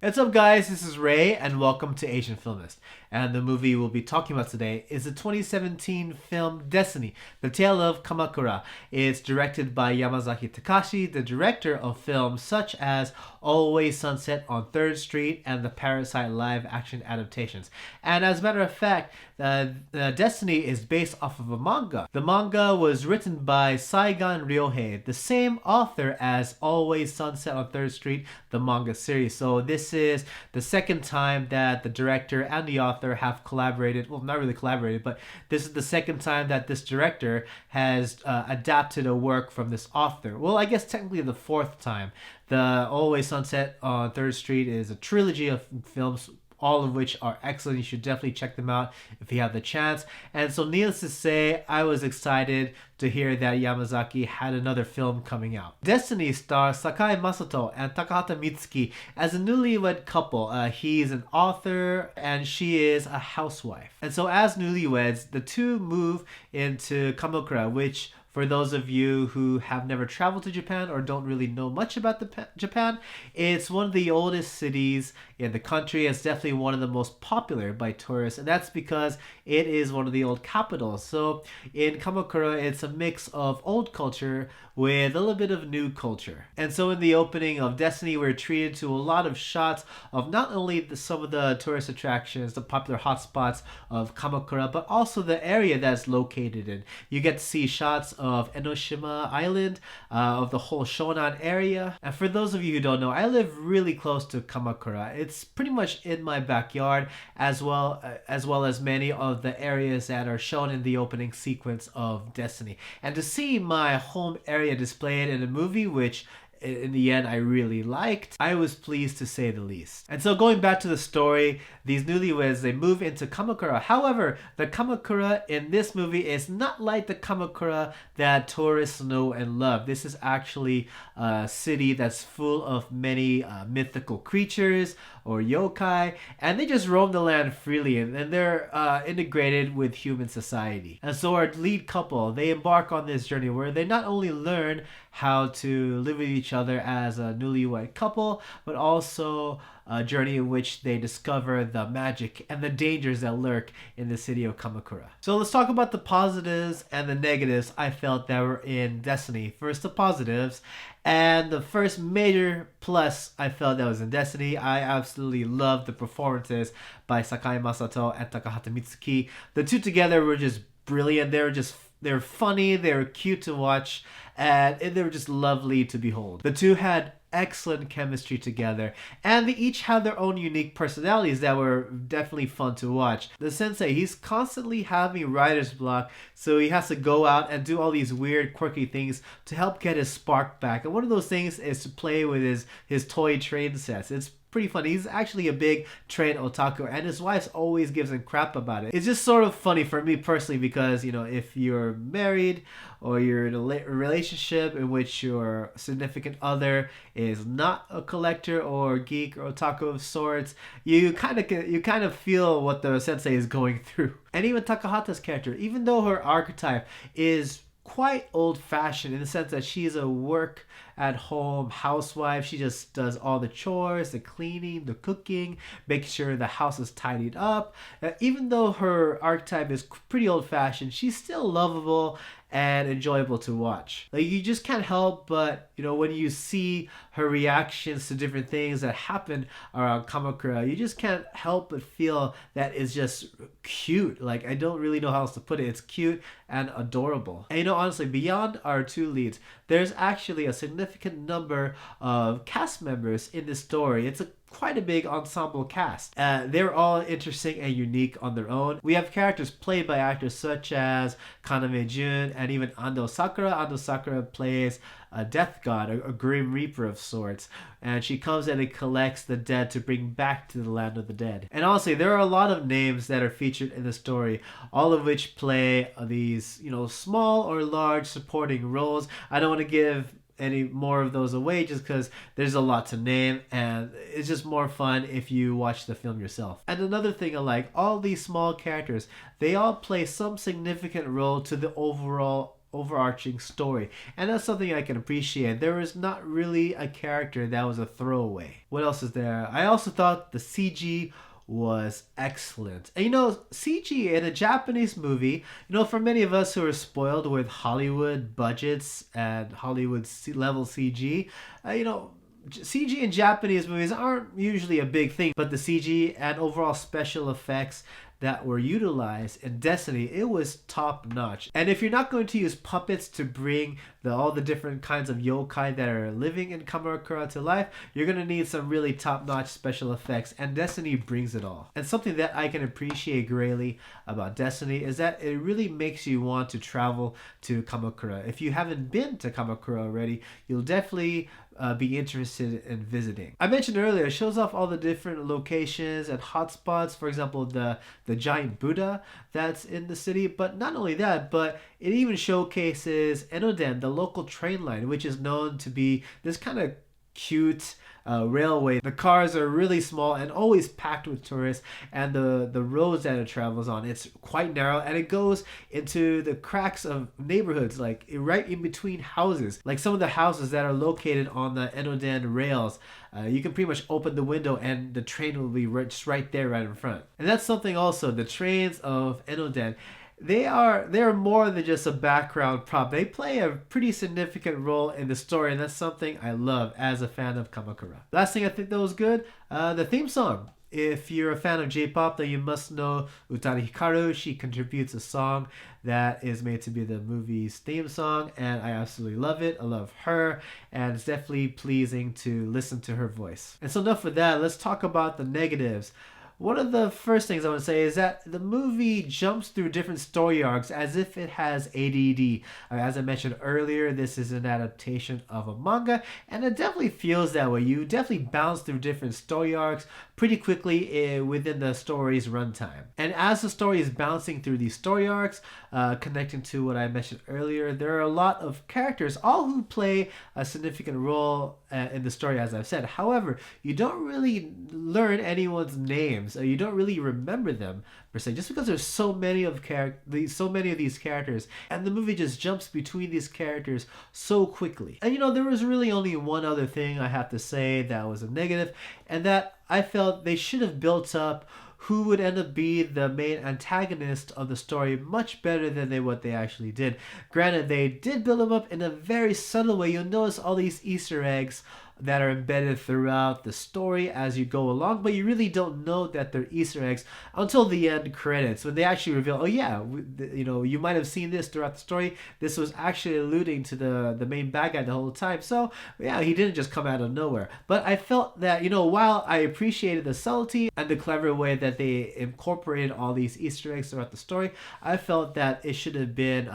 What's up, guys? This is Ray, and welcome to Asian Filmist. And the movie we'll be talking about today is the 2017 film Destiny, The Tale of Kamakura. It's directed by Yamazaki Takashi, the director of films such as Always Sunset on 3rd Street and the Parasyte live-action adaptations. And as a matter of fact, Destiny is based off of a manga. The manga was written by Saigon Ryohei, the same author as Always Sunset on 3rd Street, the manga series. So this is the second time that the director and the author have collaborated. Well, not really collaborated, but this is the second time that this director has adapted a work from this author. Well, I guess technically the fourth time. The Always Sunset on 3rd Street is a trilogy of films, all of which are excellent. You should definitely check them out if you have the chance. And so needless to say, I was excited to hear that Yamazaki had another film coming out. Destiny stars Sakai Masato and Takahata Mitsuki as a newlywed couple. He's an author and she is a housewife. And so as newlyweds, the two move into Kamakura, which for those of you who have never traveled to Japan or don't really know much about Japan, it's one of the oldest cities in the country. It's definitely one of the most popular by tourists, and that's because it is one of the old capitals. So in Kamakura, it's a mix of old culture with a little bit of new culture. And so in the opening of Destiny, we're treated to a lot of shots of not only some of the tourist attractions, the popular hotspots of Kamakura, but also the area that's located in. You get to see shots of Enoshima Island, of the whole Shonan area. And for those of you who don't know, I live really close to Kamakura. It's pretty much in my backyard, as well as many of the areas that are shown in the opening sequence of Destiny. And to see my home area displayed in a movie, which in the end I really liked, I was pleased to say the least. And so going back to the story, these newlyweds, they move into Kamakura. However, the Kamakura in this movie is not like the Kamakura that tourists know and love. This is actually a city that's full of many mythical creatures or yokai, and they just roam the land freely, and they're integrated with human society. And so our lead couple, they embark on this journey where they not only learn how to live with each other as a newlywed couple, but also a journey in which they discover the magic and the dangers that lurk in the city of Kamakura. So let's talk about the positives and the negatives I felt that were in Destiny. First, the positives. And the first major plus I felt that was in Destiny, I absolutely loved the performances by Sakai Masato and Takahata Mitsuki. The two together were just brilliant. They're funny, they're cute to watch, and they were just lovely to behold. The two had excellent chemistry together, and they each have their own unique personalities that were definitely fun to watch. The sensei, he's constantly having writer's block, so he has to go out and do all these weird quirky things to help get his spark back, and one of those things is to play with his toy train sets. It's pretty funny. He's actually a big train otaku, and his wife always gives him crap about it. It's just sort of funny for me personally because, you know, if you're married or you're in a relationship in which your significant other is not a collector or geek or otaku of sorts, you kind of feel what the sensei is going through. And even Takahata's character, even though her archetype is quite old-fashioned in the sense that she's a work-at-home housewife. She just does all the chores, the cleaning, the cooking, making sure the house is tidied up. Even though her archetype is pretty old-fashioned, she's still lovable and enjoyable to watch. Like, you just can't help but, you know, when you see her reactions to different things that happen around Kamakura, you just can't help but feel that it's just cute. Like, I don't really know how else to put it. It's cute and adorable. And, you know, honestly, beyond our two leads, there's actually a significant number of cast members in this story. It's quite a big ensemble cast. They're all interesting and unique on their own. We have characters played by actors such as Kaname Jun and even Ando Sakura. Ando Sakura plays a death god, a grim reaper of sorts, and she comes and collects the dead to bring back to the land of the dead. And honestly, there are a lot of names that are featured in the story, all of which play these, you know, small or large supporting roles. I don't want to give any more of those away just because there's a lot to name, and it's just more fun if you watch the film yourself. And another thing I like, all these small characters, they all play some significant role to the overall overarching story. And that's something I can appreciate. There was not really a character that was a throwaway. What else is there? I also thought the CG was excellent. And CG in a Japanese movie, for many of us who are spoiled with Hollywood budgets and Hollywood level CG, CG in Japanese movies aren't usually a big thing, but the CG and overall special effects that were utilized in Destiny, it was top notch. And if you're not going to use puppets to bring all the different kinds of yokai that are living in Kamakura to life, you're going to need some really top notch special effects, and Destiny brings it all. And something that I can appreciate greatly about Destiny is that it really makes you want to travel to Kamakura. If you haven't been to Kamakura already, you'll definitely be interested in visiting. I mentioned earlier, it shows off all the different locations and hotspots. For example, the giant Buddha that's in the city. But not only that, but it even showcases Enoden, the local train line, which is known to be this kind of cute railway. The cars are really small and always packed with tourists, and the roads that it travels on, it's quite narrow, and it goes into the cracks of neighborhoods, like right in between houses. Like some of the houses that are located on the Enoden rails, you can pretty much open the window and the train will be just right there, right in front. And that's something also, the trains of Enoden, they're more than just a background prop. They play a pretty significant role in the story, and that's something I love as a fan of Kamakura. Last thing I think that was good, the theme song. If you're a fan of J-pop, then you must know Utari Hikaru. She contributes a song that is made to be the movie's theme song, and I absolutely love it. I love her, and it's definitely pleasing to listen to her voice. And so enough with that, let's talk about the negatives. One of the first things I want to say is that the movie jumps through different story arcs as if it has ADD. As I mentioned earlier, this is an adaptation of a manga, and it definitely feels that way. You definitely bounce through different story arcs pretty quickly within the story's runtime. And as the story is bouncing through these story arcs, connecting to what I mentioned earlier, there are a lot of characters, all who play a significant role in the story, as I've said. However, you don't really learn anyone's names. You don't really remember them per se, just because there's so many of these characters, and the movie just jumps between these characters so quickly. And there was really only one other thing I have to say that was a negative, and that I felt they should have built up who would end up be the main antagonist of the story much better than what they actually did. Granted, they did build him up in a very subtle way. You'll notice all these Easter eggs that are embedded throughout the story as you go along, but you really don't know that they're Easter eggs until the end credits, when they actually reveal, oh yeah, you might have seen this throughout the story. This was actually alluding to the main bad guy the whole time. So yeah, he didn't just come out of nowhere. But I felt that, while I appreciated the subtlety and the clever way that they incorporated all these Easter eggs throughout the story, I felt that it should have been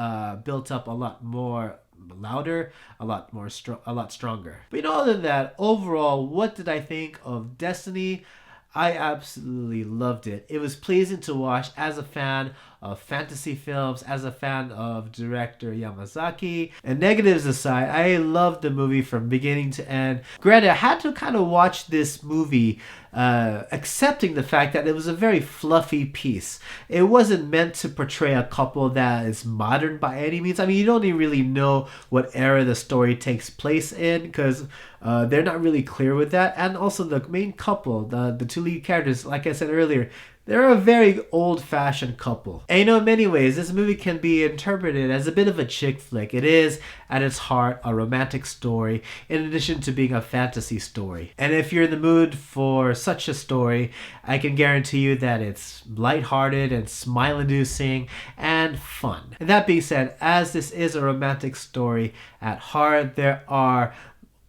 built up a lot more louder, a lot stronger. But other than that, overall, what did I think of Destiny? I absolutely loved it. It was pleasing to watch as a fan of fantasy films, as a fan of director Yamazaki. And negatives aside, I loved the movie from beginning to end. Granted, I had to kind of watch this movie accepting the fact that it was a very fluffy piece. It wasn't meant to portray a couple that is modern by any means. I mean, you don't even really know what era the story takes place in, because they're not really clear with that. And also the main couple, the two lead characters, like I said earlier, they're a very old-fashioned couple. And in many ways, this movie can be interpreted as a bit of a chick flick. It is, at its heart, a romantic story, in addition to being a fantasy story. And if you're in the mood for such a story, I can guarantee you that it's lighthearted and smile-inducing and fun. And that being said, as this is a romantic story at heart, there are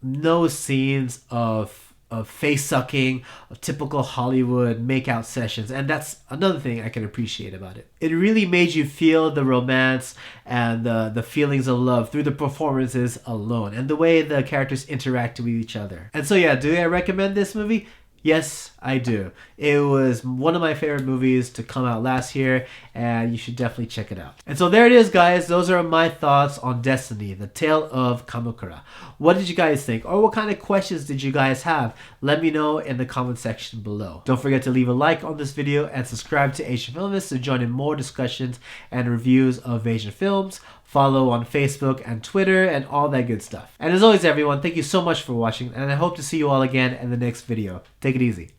no scenes of face sucking, of typical Hollywood makeout sessions, and that's another thing I can appreciate about it. It really made you feel the romance and the feelings of love through the performances alone and the way the characters interact with each other. And so yeah, do I recommend this movie? Yes, I do. It was one of my favorite movies to come out last year, and you should definitely check it out. And so there it is, guys. Those are my thoughts on Destiny, the Tale of Kamakura. What did you guys think? Or what kind of questions did you guys have? Let me know in the comment section below. Don't forget to leave a like on this video and subscribe to Asian Filmist to join in more discussions and reviews of Asian films. follow on Facebook and Twitter and all that good stuff. And as always, everyone, thank you so much for watching, and I hope to see you all again in the next video. Take it easy.